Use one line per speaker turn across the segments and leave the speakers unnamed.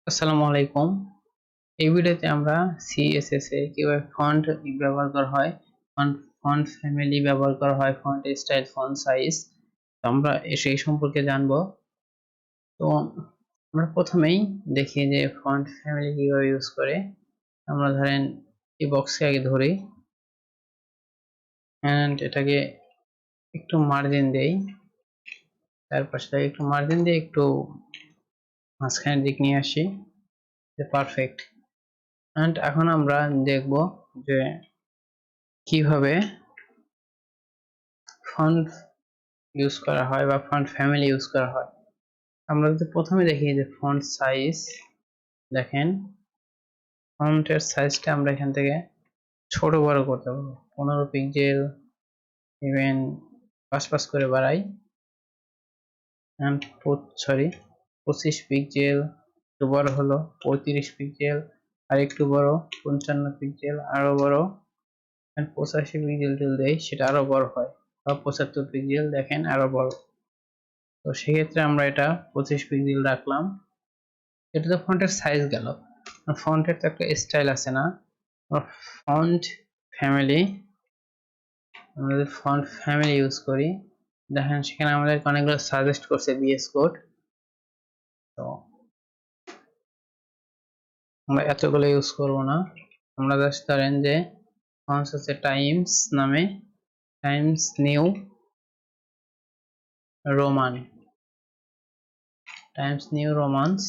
আসসালামু আলাইকুম। এই ভিডিওতে আমরা CSS এ কিভাবে ফন্ট ব্যবহার করা হয়, ফন্ট ফ্যামিলি ব্যবহার করা হয়, ফন্ট স্টাইল, ফন্ট সাইজ আমরা সেই সম্পর্কে জানবো। তো আমরা প্রথমেই দেখি যে ফন্ট ফ্যামিলি কিভাবে ইউজ করে। আমরা ধরেন এই বক্সকে আগে ধরি এন্ড এটাকে একটু মার্জিন দেই, তার পাশে একটু মার্জিন দিয়ে একটু মাঝখানের দিক নিয়ে আসি, পারফেক্ট। এন্ড এখন আমরা দেখব যে কিভাবে ফন্ট ইউজ করা হয় বা ফন্ট ফ্যামিলি ইউজ করা হয়। আমরা যদি প্রথমে দেখি যে ফন্ট সাইজ, দেখেন ফন্টের সাইজটা আমরা এখান থেকে ছোট বড় করতে পারবো, 15 পিক্সেল, ইভেন 5 করে বাড়াই, সরি 25 পিক্সেল, একটু বড় হলো 35 পিক্সেল, আর একটু বড় 55 পিক্সেল, আরো বড় 85 পিক্সেল যদি দেই সেটা আরো বড় হয়, বা 75 পিক্সেল দেখেন আরো বড়। তো সেক্ষেত্রে আমরা এটা 25 পিক্সেল রাখলাম। এটা তো ফন্টের সাইজ গেল। ফন্টের তো একটা স্টাইল আছে না, ফন্ট ফ্যামিলি। আমরা যদি ফন্ট ফ্যামিলি ইউজ করি, দেখেন সেখানে আমাদের অনেকগুলো সাজেস্ট করছে বিএস কোড। তো আমরা এতগুলো ইউজ করব না, আমরা জাস্ট ধরেন যে ফন্টস হচ্ছে টাইমস নামে, Times New Roman, Times New Romans,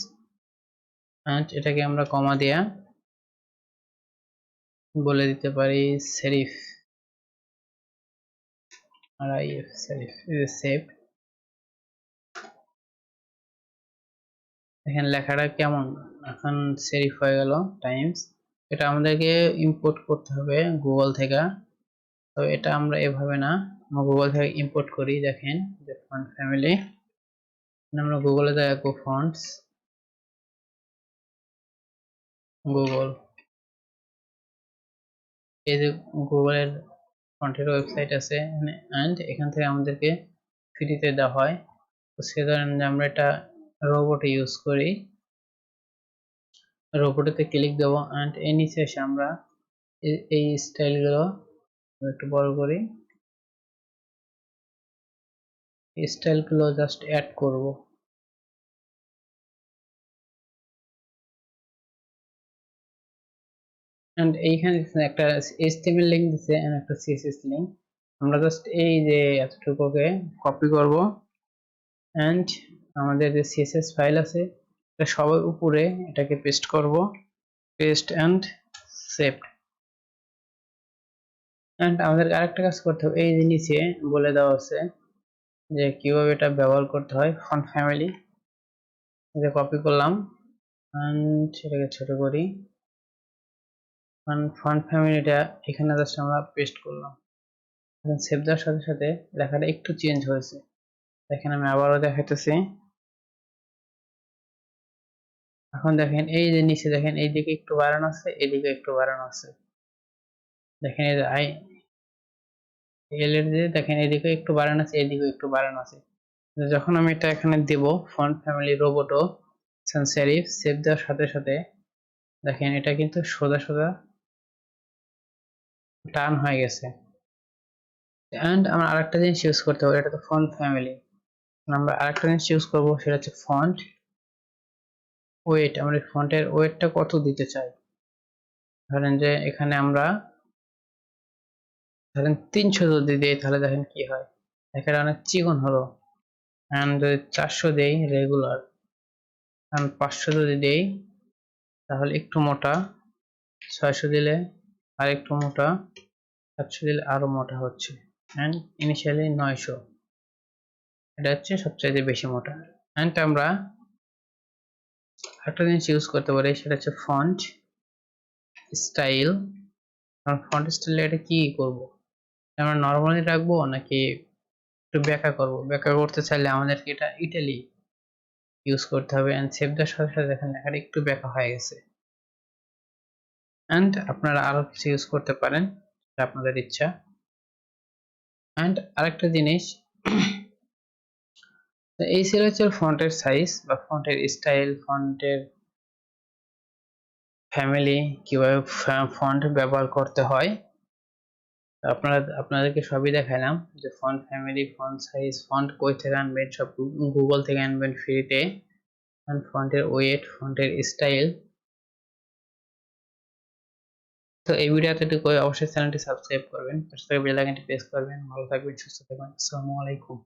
and এটাকে আমরা কমা দিয়া বলে দিতে পারি সেরিফ, আর আইএফ সেরিফ ইজ সেভ। দেখেন লেখাটা কেমন এখন সেরিফ হয়ে গেল টাইমস। এটা আমাদেরকে ইম্পোর্ট করতে হবে গুগল থেকে। তো এটা আমরা এভাবে না, আমরা গুগল থেকে ইম্পোর্ট করি। দেখেন যে ফন্ট ফ্যামিলি, আমরা গুগলে দেখো ফন্টস, গুগল, এই যে গুগলের ফন্টের ওয়েবসাইট আছে এন্ড এখান থেকে আমাদেরকে ফ্রিতে দেওয়া হয়। তো সে ধরেন যে আমরা এটা রোবটে ইউজ করি, রোবটেতে ক্লিক দেবো এন্ড এই নিচে এসে আমরা এই স্টাইলগুলো একটু বড় করি, স্টাইলগুলো জাস্ট অ্যাড করব। এন্ড এইখানে একটা HTML লিংক দিছে এন্ড একটা CSS লিংক। আমরা জাস্ট এই যে এতটুকুকে কপি করব এন্ড আমাদের যে CSS ফাইল আছে এটা সবার উপরে এটাকে পেস্ট করব, পেস্ট এন্ড সেভ। এন্ড আমাদের আরেকটা কাজ করতে হবে, এই যে নিচে বলে দেওয়া আছে যে কিভাবে এটা ব্যবহার করতে হয়। ফন্ট ফ্যামিলি যে কপি করলাম এন্ড সেটাকে ছোট করি, ফন্ট ফ্যামিলিটা এখানে জাস্ট আমরা পেস্ট করলাম। এখন সেভ দেওয়ার সাথে সাথে লেখাটা একটু চেঞ্জ হয়েছে। দেখেন আমি আবারও দেখাইতেছি। এখন দেখেন এই যে নিচে দেখেন এইদিকে একটু বাড়ানো আছে, এইদিকে একটু বাড়ানো আছে। দেখেন এই যে এল এর যে দেখেন এইদিকে একটু বাড়ানো আছে, এইদিকে একটু বাড়ানো আছে। যখন আমি এটা এখানে দেব font family Roboto sans serif, save দেওয়ার সাথে সাথে দেখেন এটা কিন্তু সোজা সোজা টার্ন হয়ে গেছে। এন্ড আমরা আরেকটা জিনিস ইউজ করতে পারি, এটা তো ফন্ট ফ্যামিলি, আমরা আরেকটা জিনিস ইউজ করব সেটা হচ্ছে ফন্ট ওয়েট। আমরা ফন্টের ওয়েটটা কত দিতে চাই, ধরেন যে এখানে আমরা ধরেন 300 যদি দেই তাহলে দেখেন কি হয়, এখানে অনেক চিকন হলো। এন্ড যদি 400 দেই রেগুলার, এন্ড 500 যদি দেই তাহলে একটু মোটা, 600 দিলে আর একটু মোটা, 700 দিলে আরো মোটা হচ্ছে, এন্ড ইনিশিয়ালি 900, এটা হচ্ছে সবচেয়ে বেশি মোটা। এন্ড আমরা একটা জিনিস ইউজ করতে পারি সেটা হচ্ছে ফন্ট স্টাইল। ফন্ট স্টাইল এটা কি করব, আমরা নরমালি রাখবো নাকি একটু ব্যাখ্যা করব? ব্যাখ্যা করতে চাইলে আমাদেরকে এটা ইটালি ইউজ করতে হবে। এন্ড সেভ দেওয়ার সাথে সাথে দেখেন লেখাটা একটু ব্যাখ্যা হয়ে গেছে। এন্ড আপনারা আরো কিছু ইউজ করতে পারেন, আপনাদের ইচ্ছা। এন্ড আরেকটা জিনিস, এই ছিল হচ্ছে ফন্টের সাইজ বা ফন্টের স্টাইল, ফন্টের ফ্যামিলি, কিভাবে ফন্ট ব্যবহার করতে হয় আপনাদেরকে সবই দেখালাম, যে font family, font size, font কই থেকে আনবেন, সব গুগল থেকে আনবেন ফ্রিতে, ফন্টের ওয়েট, ফন্টের স্টাইল। তো এই ভিডিওতে অবশ্যই চ্যানেলটি সাবস্ক্রাইব করবেন, পাশে থাকা বেল আইকনটি প্রেস করবেন। ভালো থাকবেন, সুস্থ থাকবেন, আসসালামু আলাইকুম।